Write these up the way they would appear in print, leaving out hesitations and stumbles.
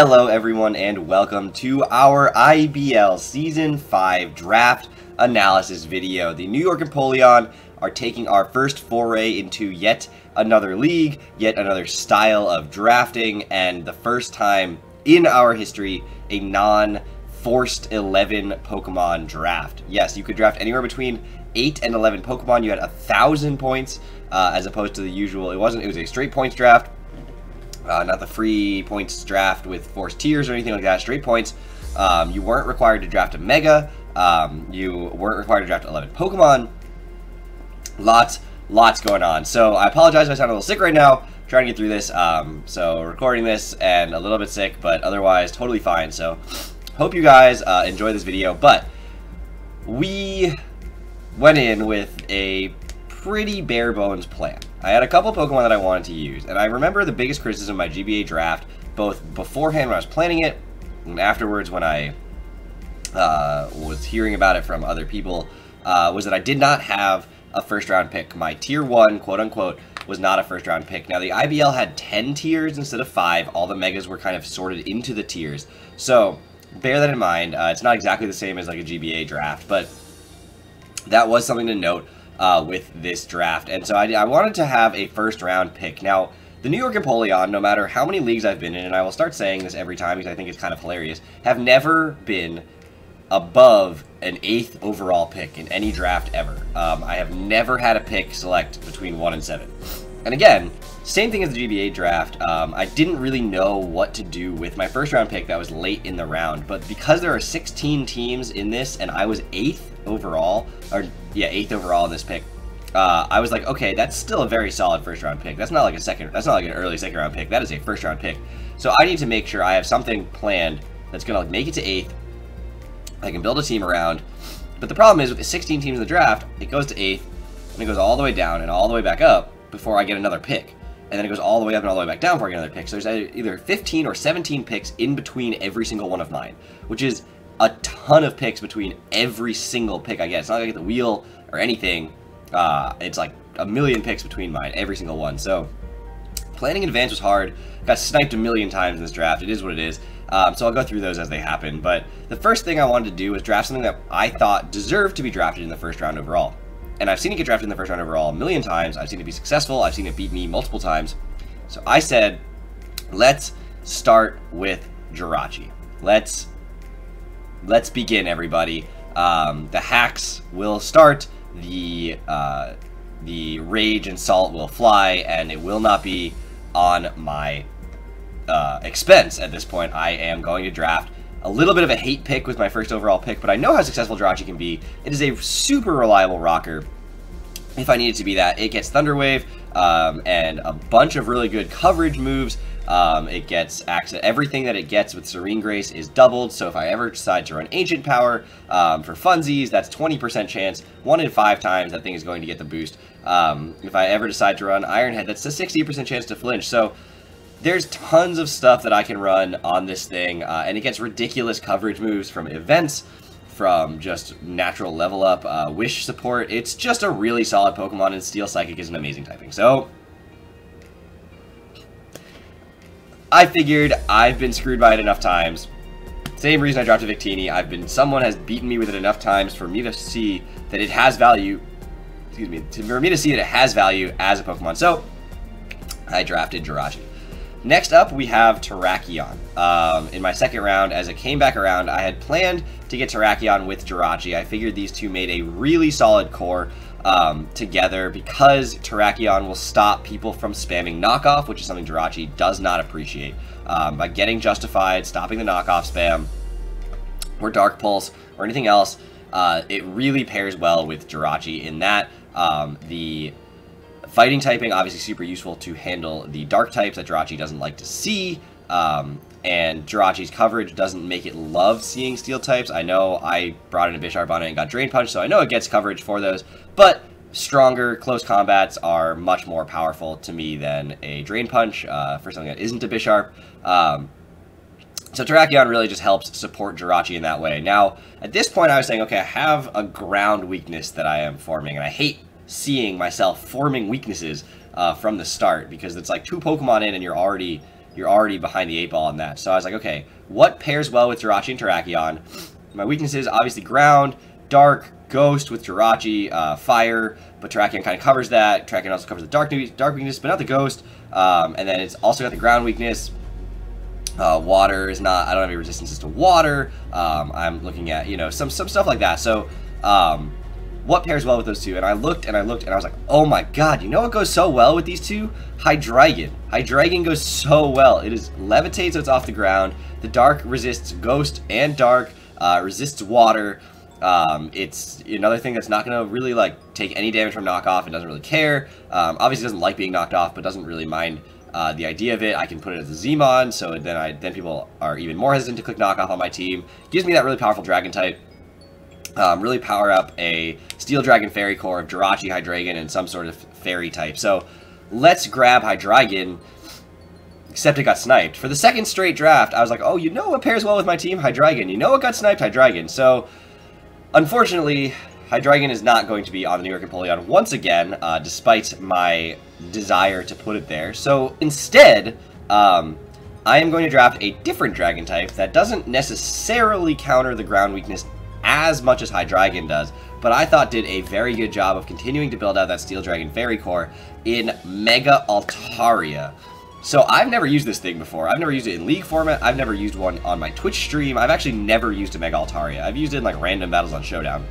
Hello everyone and welcome to our IBL Season 5 Draft Analysis video. The New York Empoleon are taking our first foray into yet another league, yet another style of drafting, and the first time in our history a non-forced 11 Pokemon draft. Yes, you could draft anywhere between 8 and 11 Pokemon. You had 1,000 points as opposed to the usual. It was a straight points draft. Not the free points draft with forced tiers or anything like that, straight points. You weren't required to draft a Mega. You weren't required to draft 11 Pokemon. Lots going on. So I apologize if I sound a little sick right now. Trying to get through this. So recording this and a little bit sick, but otherwise totally fine. So hope you guys enjoy this video. But we went in with a pretty bare bones plan. I had a couple Pokemon that I wanted to use, and I remember the biggest criticism of my GBA draft, both beforehand when I was planning it, and afterwards when I was hearing about it from other people, was that I did not have a first round pick. My tier 1, quote unquote, was not a first round pick. Now the IBL had 10 tiers instead of 5. All the Megas were kind of sorted into the tiers. So bear that in mind. It's not exactly the same as like a GBA draft, but that was something to note with this draft. And so I wanted to have a first round pick. Now, the New York Empoleon, no matter how many leagues I've been in, and I will start saying this every time because I think it's kind of hilarious, have never been above an 8th overall pick in any draft ever. I have never had a pick select between 1 and 7. And again, same thing as the GBA draft. I didn't really know what to do with my first round pick that was late in the round, but because there are 16 teams in this and I was 8th overall, or yeah, 8th overall in this pick, I was like, okay, that's still a very solid first round pick. That's not like an early second round pick. That is a first round pick. So I need to make sure I have something planned that's gonna make it to 8th. I can build a team around. But the problem is with the 16 teams in the draft, it goes to 8th, and it goes all the way down and all the way back up before I get another pick. And then it goes all the way up and all the way back down before I get another pick. So there's either 15 or 17 picks in between every single one of mine, which is a ton of picks between every single pick I get. It's not like I get the wheel or anything. It's like a million picks between mine, every single one. So planning in advance was hard. Got sniped a million times in this draft. It is what it is. So I'll go through those as they happen. But the first thing I wanted to do was draft something that I thought deserved to be drafted in the first round overall. And I've seen it get drafted in the first round overall a million times. I've seen it be successful. I've seen it beat me multiple times. So I said, let's start with Jirachi. Let's begin, everybody. The hacks will start. The rage and salt will fly, and it will not be on my expense at this point. I am going to draft a little bit of a hate pick with my first overall pick, but I know how successful Jirachi can be. It is a super reliable rocker. If I need it to be that, it gets Thunder Wave and a bunch of really good coverage moves. It gets access. Everything that it gets with Serene Grace is doubled. So if I ever decide to run Ancient Power for funsies, that's 20% chance. 1 in 5 times that thing is going to get the boost. If I ever decide to run Iron Head, that's a 60% chance to flinch. So there's tons of stuff that I can run on this thing, and it gets ridiculous coverage moves from events, from just natural level up, wish support. It's just a really solid Pokemon, and Steel Psychic is an amazing typing. So I figured I've been screwed by it enough times. Same reason I dropped a Victini. Someone has beaten me with it enough times for me to see that it has value. Excuse me, for me to see that it has value as a Pokemon. So I drafted Jirachi. Next up, we have Terrakion. In my second round, as it came back around, I had planned to get Terrakion with Jirachi. I figured these two made a really solid core together because Terrakion will stop people from spamming knockoff, which is something Jirachi does not appreciate. By getting justified, stopping the knockoff spam, or Dark Pulse, or anything else, it really pairs well with Jirachi in that the fighting typing, obviously super useful to handle the dark types that Jirachi doesn't like to see, and Jirachi's coverage doesn't make it love seeing steel types. I know I brought in a Bisharp on it and got Drain Punch, so I know it gets coverage for those, but stronger close combats are much more powerful to me than a Drain Punch for something that isn't a Bisharp. So Terrakion really just helps support Jirachi in that way. Now, at this point I was saying, okay, I have a ground weakness that I am forming, and I hate seeing myself forming weaknesses from the start, because it's like 2 Pokemon in and you're already you're already behind the 8-ball on that. So I was like, okay, what pairs well with Jirachi and Terrakion? My weaknesses, obviously ground, dark, ghost with Jirachi, fire, but Terrakion kind of covers that. Terrakion also covers the dark weakness, but not the ghost. And then it's also got the ground weakness. Water is not, I don't have any resistances to water. I'm looking at, you know, some stuff like that. So, what pairs well with those two? And I looked and I looked and I was like, oh my god, you know what goes so well with these two? Hydreigon. Hydreigon goes so well. It is levitate, so it's off the ground. The dark resists ghost and dark, resists water. It's another thing that's not going to really, like, take any damage from knockoff. It doesn't really care. Obviously doesn't like being knocked off, but doesn't really mind the idea of it. I can put it as a Zmon, so then people are even more hesitant to click knockoff on my team. Gives me that really powerful dragon type. Really power up a Steel Dragon Fairy Core of Jirachi, Hydreigon, and some sort of fairy type. So let's grab Hydreigon, except it got sniped. For the second straight draft, I was like, oh, you know what pairs well with my team? Hydreigon. You know what got sniped? Hydreigon. So unfortunately, Hydreigon is not going to be on the New York Empoleon once again, despite my desire to put it there. So instead, I am going to draft a different dragon type that doesn't necessarily counter the ground weakness as much as Hydreigon does, but I thought did a very good job of continuing to build out that Steel Dragon Fairy Core in Mega Altaria. So I've never used this thing before. I've never used it in League format. I've never used one on my Twitch stream. I've actually never used a Mega Altaria. I've used it in like random battles on Showdown.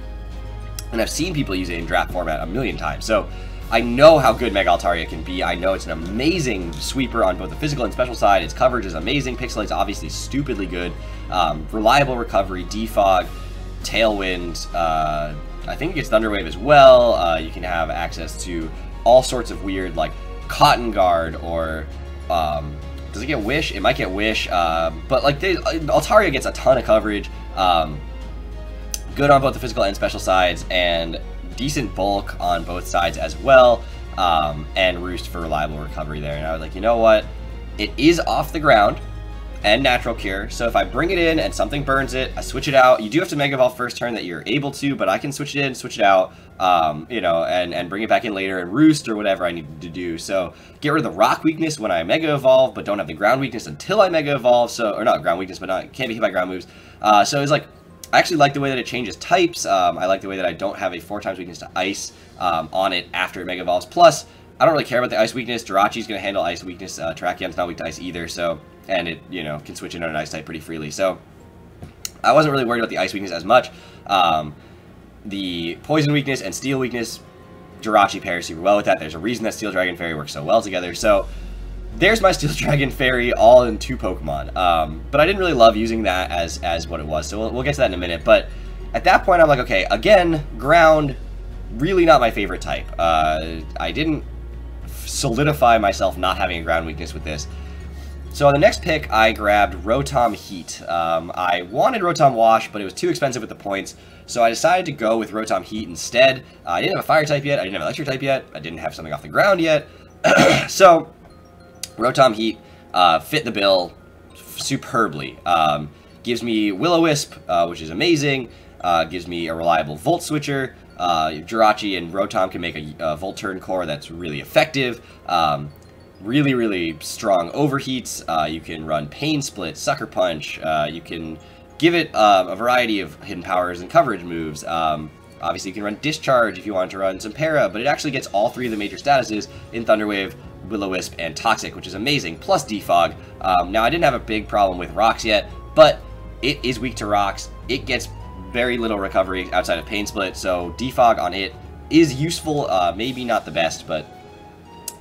And I've seen people use it in draft format a million times. So I know how good Mega Altaria can be. I know it's an amazing sweeper on both the physical and special side. Its coverage is amazing. Pixelate's obviously stupidly good. Reliable recovery, defog, tailwind. I think it gets Thunderwave as well. You can have access to all sorts of weird, like Cotton Guard, or does it get Wish? It might get Wish, but like Altaria gets a ton of coverage. Good on both the physical and special sides, and decent bulk on both sides as well, and Roost for reliable recovery there. And I was like, you know what? It is off the ground and Natural Cure, so if I bring it in and something burns it, I switch it out. You do have to Mega Evolve first turn that you're able to, but I can switch it in, switch it out, you know, and bring it back in later and Roost or whatever I need to do. So get rid of the Rock weakness when I Mega Evolve, but don't have the Ground weakness until I Mega Evolve. So, or not Ground weakness, but can't be hit by ground moves. So it's like, I actually like the way that it changes types. I like the way that I don't have a 4x weakness to Ice on it after it Mega Evolves. Plus, I don't really care about the Ice weakness. Jirachi's going to handle Ice weakness. Terrakion's not weak to Ice either, so, and it, you know, can switch in on an Ice type pretty freely. So I wasn't really worried about the Ice weakness as much. The Poison weakness and Steel weakness, Jirachi pairs super well with that. There's a reason that Steel Dragon Fairy works so well together. So there's my Steel Dragon Fairy all in 2 Pokemon. But I didn't really love using that as what it was, so we'll get to that in a minute. But at that point, I'm like, okay, again, ground, really not my favorite type. I didn't solidify myself not having a ground weakness with this. So on the next pick, I grabbed rotom-heat. I wanted rotom wash, but it was too expensive with the points, so I decided to go with rotom-heat instead. I didn't have a fire type yet, I didn't have an electric type yet, I didn't have something off the ground yet. So rotom-heat fit the bill superbly. Gives me Will-O-Wisp, which is amazing. Gives me a reliable Volt Switcher. Jirachi and Rotom can make a Volt Turn core that's really effective. Really, really strong overheats. You can run Pain Split, Sucker Punch. You can give it a variety of hidden powers and coverage moves. Obviously, you can run Discharge if you want to run some Para, but it actually gets all 3 of the major statuses in Thunderwave, Will-O-Wisp, and Toxic, which is amazing, plus Defog. Now, I didn't have a big problem with Rocks yet, but it is weak to Rocks. It gets very little recovery outside of Pain Split, so Defog on it is useful. Maybe not the best, but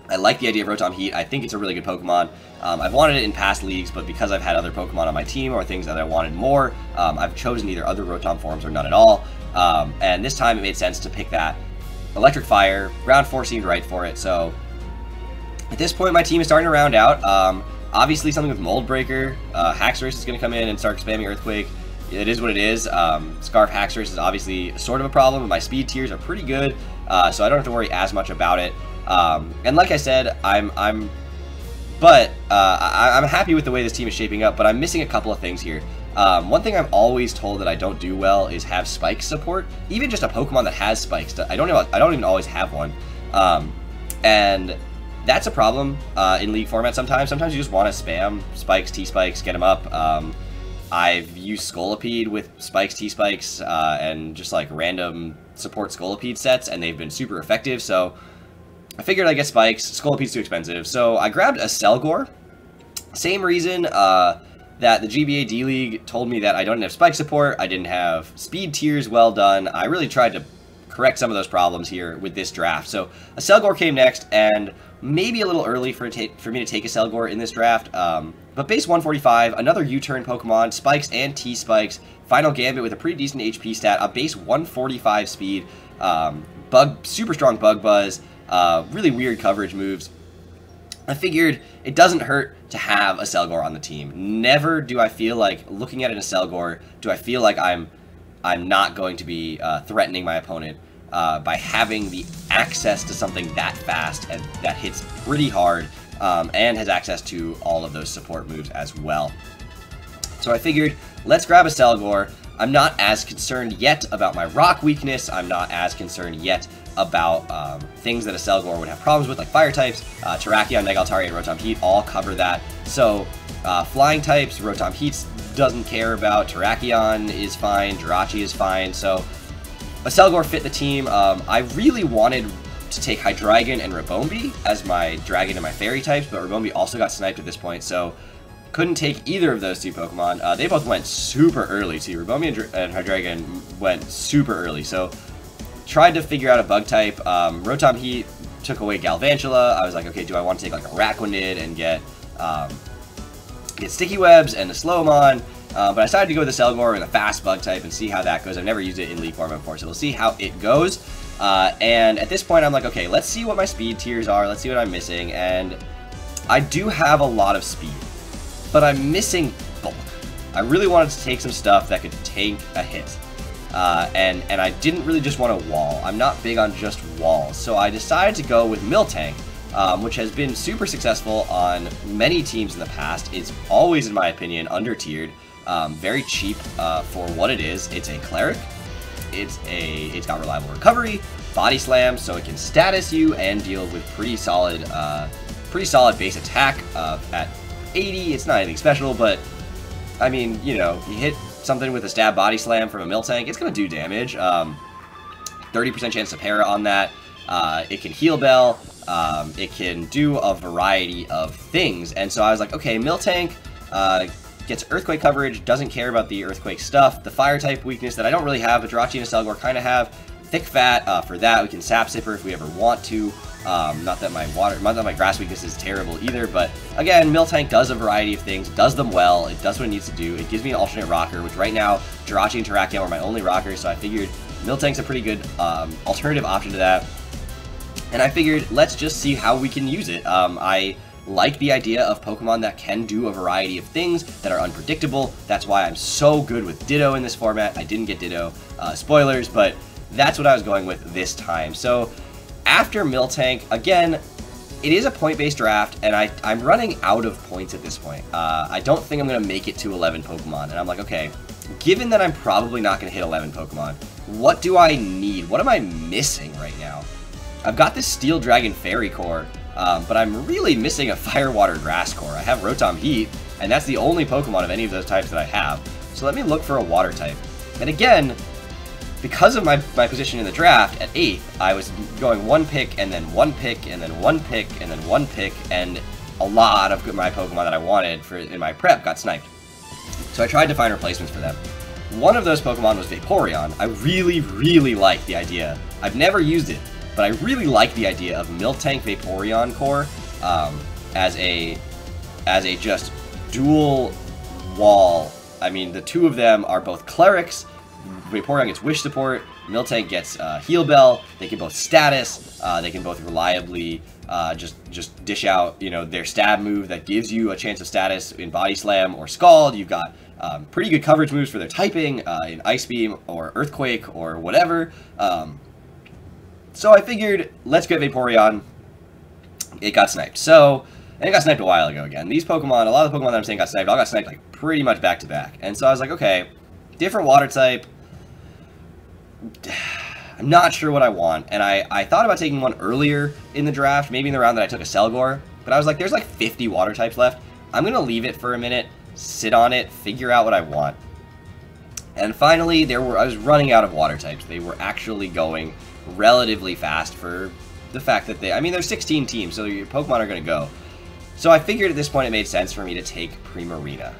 I like the idea of Rotom-Heat. I think it's a really good Pokemon. I've wanted it in past leagues, but because I've had other Pokemon on my team or things that I wanted more, I've chosen either other Rotom forms or none at all. And this time it made sense to pick that Electric Fire. Round 4 seemed right for it, so at this point my team is starting to round out. Obviously something with Mold Breaker. Haxorus is going to come in and start spamming Earthquake. It is what it is. Scarf Haxorus is obviously sort of a problem, but my speed tiers are pretty good, so I don't have to worry as much about it. And like I said, I'm happy with the way this team is shaping up, but I'm missing a couple of things here. One thing I'm always told that I don't do well is have spike support. Even just a Pokemon that has spikes, I don't even always have one. And that's a problem in League format sometimes. Sometimes you just want to spam Spikes, T-Spikes, get them up. I've used Scolipede with Spikes, T-Spikes, and just like random support Scolipede sets, and they've been super effective, so I figured I'd get Spikes. Scolipede's too expensive, so I grabbed a Selgor. Same reason that the GBA D-League told me that I don't have Spike support, I didn't have speed tiers well done. I really tried to correct some of those problems here with this draft. So a Selgor came next, and maybe a little early for me to take a Selgor in this draft, but base 145, another U-turn Pokemon, Spikes and T-Spikes, Final Gambit with a pretty decent HP stat, a base 145 speed, super strong Bug Buzz, really weird coverage moves. I figured it doesn't hurt to have a Selgor on the team. Never do I feel like, looking at it as a Selgor, do I feel like I'm not going to be threatening my opponent by having the access to something that fast and that hits pretty hard, and has access to all of those support moves as well. So I figured, let's grab a Selgor. I'm not as concerned yet about my rock weakness. I'm not as concerned yet about things that a Selgor would have problems with, like fire types. Terrakion, Megaltari, and rotom-heat all cover that. So flying types, rotom-heat doesn't care about. Terrakion is fine. Jirachi is fine. So a Selgor fit the team. I really wanted to take Hydreigon and Ribombee as my dragon and my fairy types, but Ribombee also got sniped at this point, so couldn't take either of those two Pokemon. They both went super early too. Ribombee and Hydreigon went super early, so tried to figure out a bug type. Rotom-heat took away Galvantula. I was like, okay, do I want to take like a Araquanid and get Sticky Webs and a Slowmon? But I decided to go with the Selgor and a fast bug type and see how that goes. I've never used it in League format before, so we'll see how it goes. And at this point, I'm like, okay, let's see what my speed tiers are. Let's see what I'm missing. And I do have a lot of speed, but I'm missing bulk. I really wanted to take some stuff that could tank a hit. And I didn't really just want a wall. I'm not big on just walls. So I decided to go with Miltank, which has been super successful on many teams in the past. It's always, in my opinion, under-tiered. Very cheap for what it is. It's a cleric. It's got reliable recovery, body slam, so it can status you and deal with pretty solid base attack at 80. It's not anything special, but I mean, you know, you hit something with a stab body slam from a Miltank, it's gonna do damage. 30% chance to para on that. It can heal bell. It can do a variety of things, and so I was like, okay, Miltank gets earthquake coverage, doesn't care about the earthquake stuff. The fire type weakness that I don't really have, but Jirachi and Selgor kind of have. Thick fat, for that we can sap sipper if we ever want to. Not that my grass weakness is terrible either, but again, Miltank does a variety of things, does them well, it does what it needs to do. It gives me an alternate rocker, which right now Jirachi and Terrakion were my only rockers, so I figured Miltank's a pretty good alternative option to that. And I figured, let's just see how we can use it. I like the idea of Pokemon that can do a variety of things that are unpredictable. That's why I'm so good with Ditto in this format. I didn't get Ditto, spoilers, but that's what I was going with this time. So after Miltank, again, it is a point-based draft, and I'm running out of points at this point. I don't think I'm going to make it to 11 Pokemon, and I'm like, okay, given that I'm probably not going to hit 11 Pokemon, what do I need? What am I missing right now? I've got this Steel Dragon Fairy Core, but I'm really missing a Fire Water Grass Core. I have Rotom-Heat, and that's the only Pokemon of any of those types that I have. So let me look for a Water type. And again, because of my position in the draft at 8th, I was going one pick, and then one pick, and then one pick, and then one pick, and a lot of my Pokemon that I wanted in my prep got sniped. So I tried to find replacements for them. One of those Pokemon was Vaporeon. I really, really like the idea. I've never used it, but I really like the idea of Miltank Vaporeon Core as a just dual wall. I mean, the two of them are both clerics. Vaporeon gets wish support, Miltank gets heal bell. They can both status. They can both reliably just dish out, you know, their stab move that gives you a chance of status in Body Slam or Scald. You've got pretty good coverage moves for their typing in Ice Beam or Earthquake or whatever. So I figured, let's get Vaporeon. It got sniped. And it got sniped a while ago again. These Pokemon, a lot of the Pokemon that I'm saying got sniped, all got sniped like pretty much back to back. And so I was like, okay, different water type. I'm not sure what I want, and I thought about taking one earlier in the draft, maybe in the round that I took a Selgor, but I was like, there's like 50 water types left. I'm going to leave it for a minute, sit on it, figure out what I want. And finally, I was running out of water types. They were actually going relatively fast for the fact that I mean, there's 16 teams, so your Pokemon are going to go. So I figured at this point it made sense for me to take Primarina.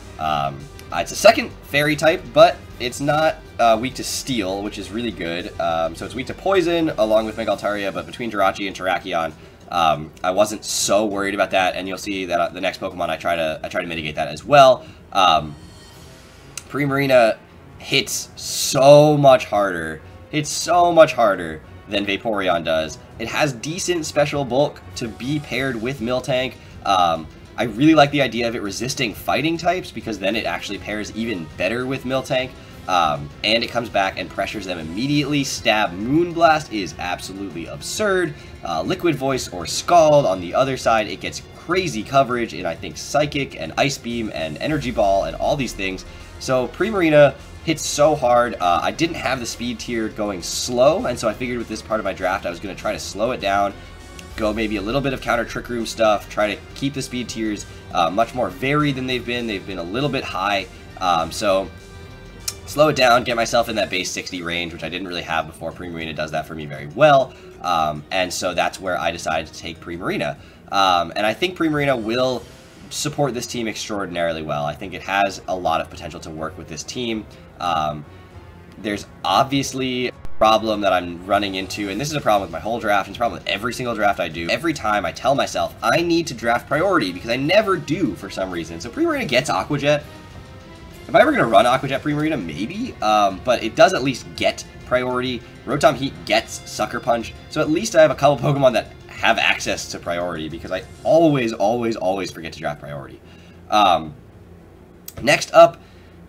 It's a second fairy type, but it's not weak to steel, which is really good. So it's weak to poison, along with Mega Altaria, but between Jirachi and Terrakion, I wasn't so worried about that, and you'll see that the next Pokemon I try to mitigate that as well. Primarina hits so much harder. It's so much harder than Vaporeon does. It has decent special bulk to be paired with Miltank. I really like the idea of it resisting fighting types, because then it actually pairs even better with Miltank. And it comes back and pressures them immediately. Stab Moonblast is absolutely absurd. Liquid Voice or Scald on the other side, it gets crazy coverage in, I think, Psychic and Ice Beam and Energy Ball and all these things. So Primarina hits so hard. I didn't have the speed tier going slow, and so I figured with this part of my draft I was going to try to slow it down, go maybe a little bit of counter Trick Room stuff, try to keep the speed tiers much more varied than they've been. They've been a little bit high, so slow it down, get myself in that base 60 range, which I didn't really have before. Primarina does that for me very well, and so that's where I decided to take Primarina. And I think Primarina will support this team extraordinarily well. I think it has a lot of potential to work with this team. There's obviously a problem that I'm running into, and this is a problem with my whole draft, and it's a problem with every single draft I do. Every time I tell myself I need to draft priority, because I never do for some reason. So Primarina gets Aqua Jet. Am I ever going to run Aqua Jet Primarina? Maybe, but it does at least get priority. Rotom-heat gets Sucker Punch, so at least I have a couple Pokemon that have access to priority, because I always forget to draft priority. Next up,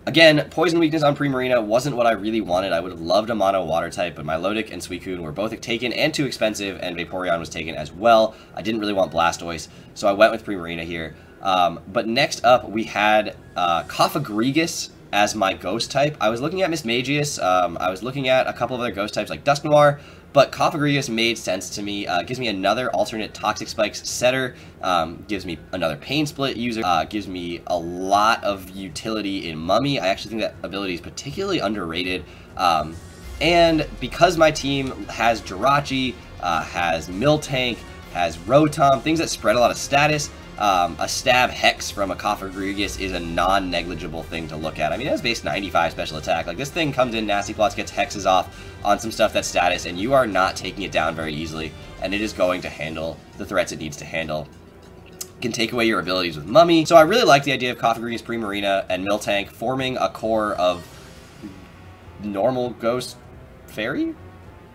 again, Poison Weakness on Primarina wasn't what I really wanted. I would have loved a mono water type, but my Lodic and Suicune were both taken and too expensive, and Vaporeon was taken as well. I didn't really want Blastoise, so I went with Primarina here. But next up, we had Cofagrigus as my ghost type. I was looking at Mismagius, I was looking at a couple of other ghost types like Dusknoir, but Cofagrigus made sense to me. Gives me another alternate Toxic Spikes setter, gives me another Pain Split user, gives me a lot of utility in Mummy. I actually think that ability is particularly underrated. And because my team has Jirachi, has Miltank, has Rotom, things that spread a lot of status, a Stab Hex from a Cofagrigus is a non-negligible thing to look at. I mean, it has base 95 special attack. Like, this thing comes in, Nasty Plots, gets Hexes off on some stuff that's status, and you are not taking it down very easily, and it is going to handle the threats it needs to handle. It can take away your abilities with Mummy. So I really like the idea of Cofagrigus, Primarina, and Miltank forming a core of normal Ghost Fairy?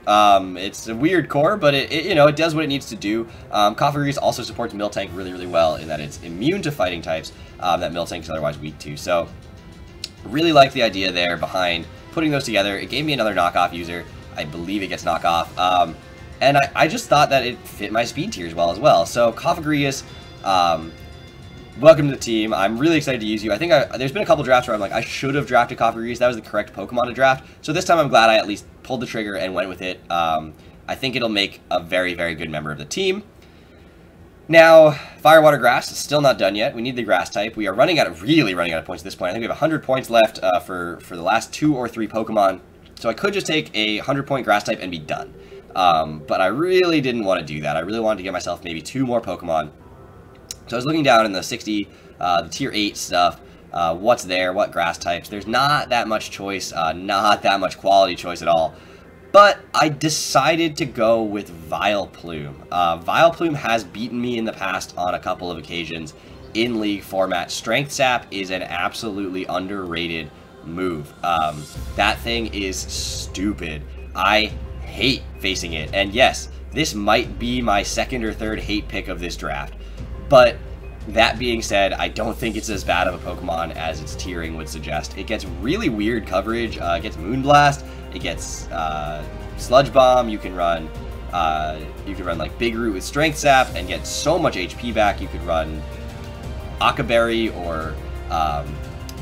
It's a weird core, but it does what it needs to do. Cofagrigus also supports Miltank really well in that it's immune to fighting types that Miltank is otherwise weak to. So really like the idea there behind putting those together. It gave me another knockoff user. I believe it gets knockoff. And I just thought that it fit my speed tiers well as well. So Cofagrigus, welcome to the team. I'm really excited to use you. I think there's been a couple drafts where I'm like, I should have drafted Cofagrigus. That was the correct Pokemon to draft. So this time I'm glad I at least pulled the trigger and went with it. I think it'll make a very good member of the team. Now, Fire, Water, Grass is still not done yet. We need the Grass type. We are running out of points at this point. I think we have 100 points left for the last 2 or 3 Pokemon. So I could just take a 100-point Grass type and be done. But I really didn't want to do that. I really wanted to get myself maybe 2 more Pokemon. So I was looking down in the 60, the tier 8 stuff, what's there, what grass types. There's not that much choice, not that much quality choice at all. But I decided to go with Vileplume. Vileplume has beaten me in the past on a couple of occasions in League format. Strength Sap is an absolutely underrated move. That thing is stupid. I hate facing it. And yes, this might be my 2nd or 3rd hate pick of this draft. But that being said, I don't think it's as bad of a Pokemon as its tiering would suggest. It gets really weird coverage. It gets Moonblast. It gets Sludge Bomb. You can run like Big Root with Strength Sap and get so much HP back. You could run Akaberry or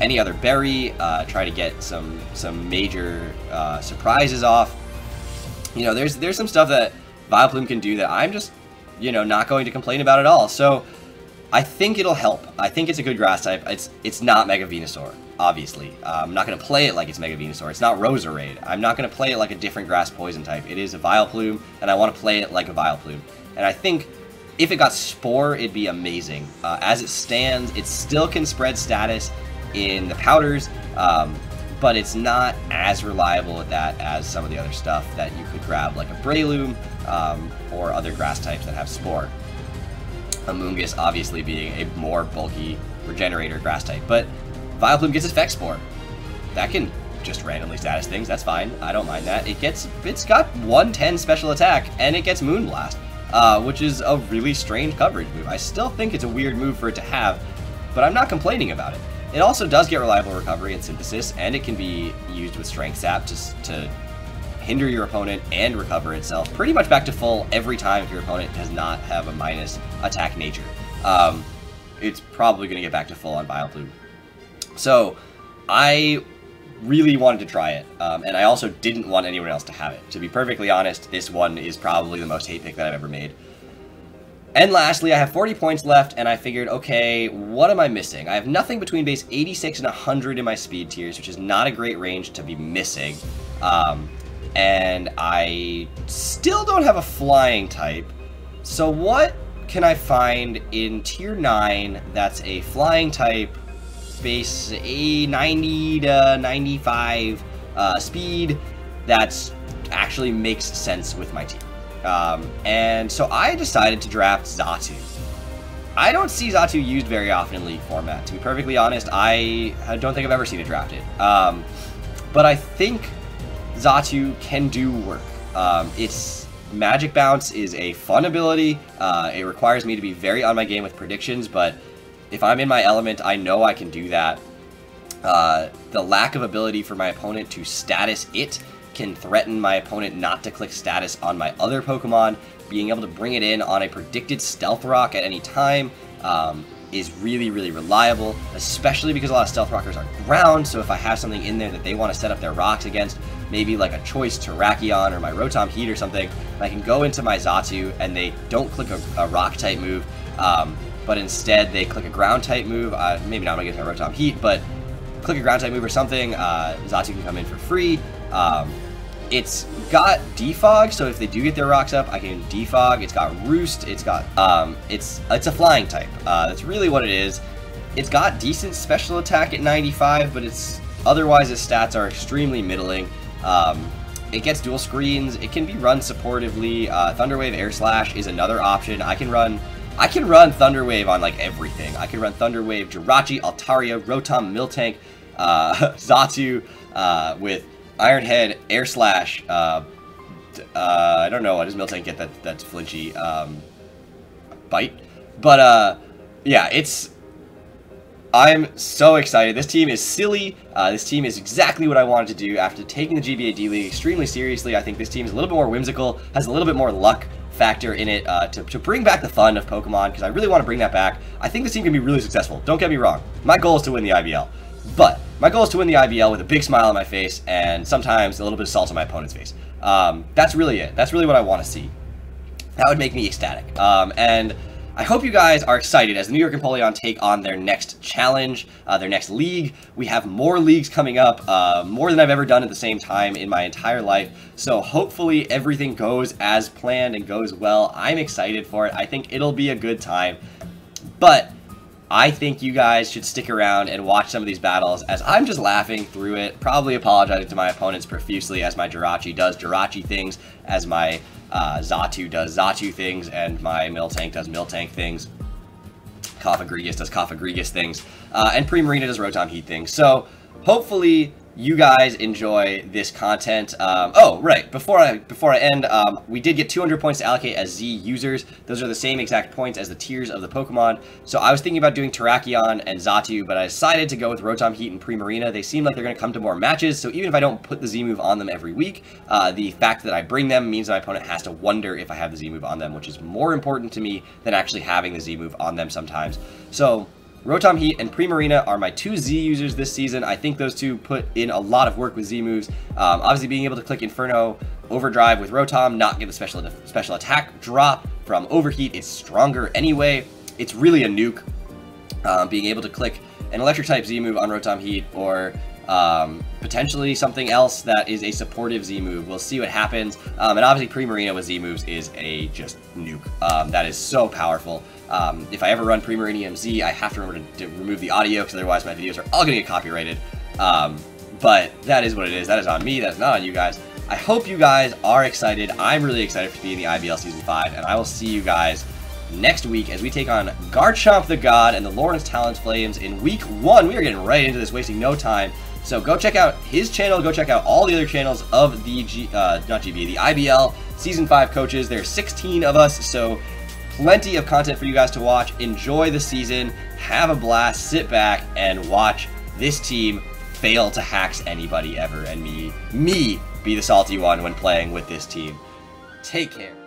any other berry. Try to get some major surprises off. you know, there's some stuff that Vileplume can do that I'm just, you know, not going to complain about at all. So I think it'll help. I think it's a good grass type. It's not Mega Venusaur, obviously. I'm not going to play it like it's Mega Venusaur. It's not Roserade. I'm not going to play it like a different grass poison type. It is a Vileplume, and I want to play it like a Vileplume. And I think if it got Spore, it'd be amazing. As it stands, it still can spread status in the powders, but it's not as reliable at that as some of the other stuff that you could grab, like a Breloom, or other grass types that have Spore. Amoonguss obviously being a more bulky regenerator grass type, but Vileplume gets Effect Spore. That can just randomly status things, that's fine, I don't mind that. It's got 110 special attack, and it gets Moonblast, which is a really strange coverage move. I still think it's a weird move for it to have, but I'm not complaining about it. It also does get reliable recovery and synthesis, and it can be used with Strength Sap to hinder your opponent and recover itself pretty much back to full every time if your opponent does not have a minus attack nature. It's probably going to get back to full on Vileplume. So I really wanted to try it, and I also didn't want anyone else to have it. To be perfectly honest, this one is probably the most hate pick that I've ever made. And lastly, I have 40 points left, and I figured, okay, what am I missing? I have nothing between base 86 and 100 in my speed tiers, which is not a great range to be missing. And I still don't have a flying type. So what can I find in tier 9 that's a flying type, base 90 to 95 speed, that actually makes sense with my team? And so I decided to draft Xatu. I don't see Xatu used very often in League format. To be perfectly honest, I don't think I've ever seen it drafted. But I think Xatu can do work. Its Magic Bounce is a fun ability. It requires me to be very on my game with predictions, but if I'm in my element, I know I can do that. The lack of ability for my opponent to status it can threaten my opponent not to click status on my other Pokemon. Being able to bring it in on a predicted Stealth Rock at any time is really, really reliable, especially because a lot of Stealth Rockers are ground, so if I have something in there that they want to set up their rocks against, maybe like a choice Terrakion or my Rotom-Heat or something, I can go into my Xatu and they don't click a rock type move, but instead they click a ground type move. Maybe not against my Rotom-Heat, but click a ground type move or something, Xatu can come in for free. It's got Defog, so if they do get their rocks up, I can Defog. It's got Roost. It's got it's a flying type. That's really what it is. It's got decent special attack at 95, but otherwise its stats are extremely middling. It gets dual screens. It can be run supportively. Thunder Wave Air Slash is another option. I can run Thunder Wave on like everything. I can run Thunder Wave, Jirachi, Altaria, Rotom, Miltank, Xatu with Iron Head, Air Slash. I don't know, what does Miltank get that's flinchy? Bite? But yeah, I'm so excited. This team is silly. This team is exactly what I wanted to do after taking the GBA D-League extremely seriously. I think this team is a little bit more whimsical, has a little bit more luck factor in it to bring back the fun of Pokemon, because I really want to bring that back. I think this team can be really successful. Don't get me wrong. My goal is to win the IBL. But my goal is to win the IBL with a big smile on my face and sometimes a little bit of salt on my opponent's face. That's really it. That's really what I want to see. That would make me ecstatic. And I hope you guys are excited as the New York Empoleon take on their next challenge, their next league. We have more leagues coming up, more than I've ever done at the same time in my entire life. So hopefully everything goes as planned and goes well. I'm excited for it. I think it'll be a good time. But I think you guys should stick around and watch some of these battles as I'm just laughing through it, probably apologizing to my opponents profusely as my Jirachi does Jirachi things, as my Xatu does Xatu things, and my Miltank does Miltank things. Cofagrigus does Cofagrigus things, and Primarina does Rotom-Heat things. So hopefully you guys enjoy this content. Oh, right, before I end, we did get 200 points to allocate as Z users. Those are the same exact points as the tiers of the Pokemon. So I was thinking about doing Terrakion and Xatu, but I decided to go with Rotom-Heat and Primarina. They seem like they're going to come to more matches, so even if I don't put the Z move on them every week, the fact that I bring them means my opponent has to wonder if I have the Z move on them, which is more important to me than actually having the Z move on them sometimes. So Rotom-Heat and Primarina are my two Z users this season. I think those two put in a lot of work with Z moves. Obviously being able to click Inferno Overdrive with Rotom, not get the special attack drop from Overheat. It's stronger anyway. It's really a nuke. Being able to click an electric type Z move on Rotom-heat, or potentially something else that is a supportive Z move. We'll see what happens. And obviously Primarina with Z moves is a just nuke. That is so powerful. If I ever run Primarinium Z, I have to remember to remove the audio, because otherwise my videos are all going to get copyrighted. But that is what it is. That is on me. That is not on you guys. I hope you guys are excited. I'm really excited to be in the IBL Season 5, and I will see you guys next week as we take on GarchompTheGod and the Lawrence Talonflames in Week 1. We are getting right into this, wasting no time. So go check out his channel. Go check out all the other channels of the the IBL Season 5 coaches. There's 16 of us, so plenty of content for you guys to watch. Enjoy the season. Have a blast. Sit back and watch this team fail to hacks anybody ever, and me be the salty one when playing with this team. Take care.